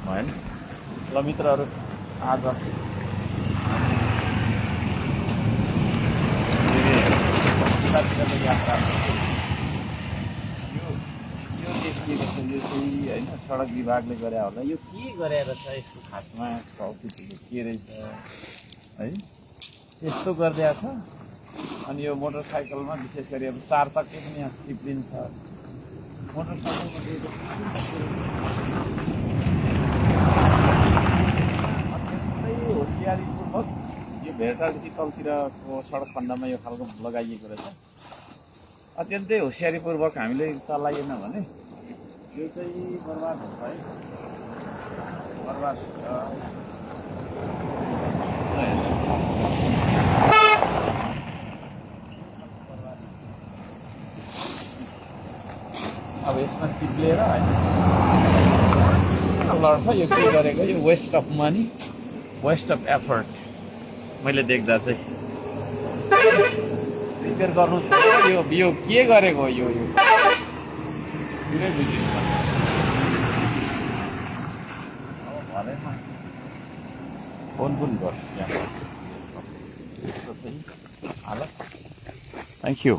भएन। ल मित्रहरू, आज यात्रा यो देखिएको छ। यो चाहिँ होइन सडक विभागले गरे होला। यो के गरेर छ यसको खासमा औचित्य के रहेछ है? यस्तो गरिदिएको छ। अनि यो मोटरसाइकलमा विशेष गरी अब 4 चक्के पनि यहाँ चिप्लिन्छ। मोटरसाइकलको अत्यन्तै होसियारीपूर्वक यो भेटादेखि तलतिरको सडक खण्डमा यो खालको लगाइएको रहेछ। अत्यन्तै होसियारीपूर्वक हामीले चलाइएन भने यो चाहिँ बर्बाद हुन्छ है। बर्बाद हुन्छ। अब यसमा चिप्लेर होइन लड्छ। यो के गरेको, यो waste of money, waste of effort मैले देख्दा चाहिँ। रिपेयर गर्नु यो के गरेको यो पुरै बुझिन्छ। अब भरेन फोन पनि गर्छु यहाँ। Thank you.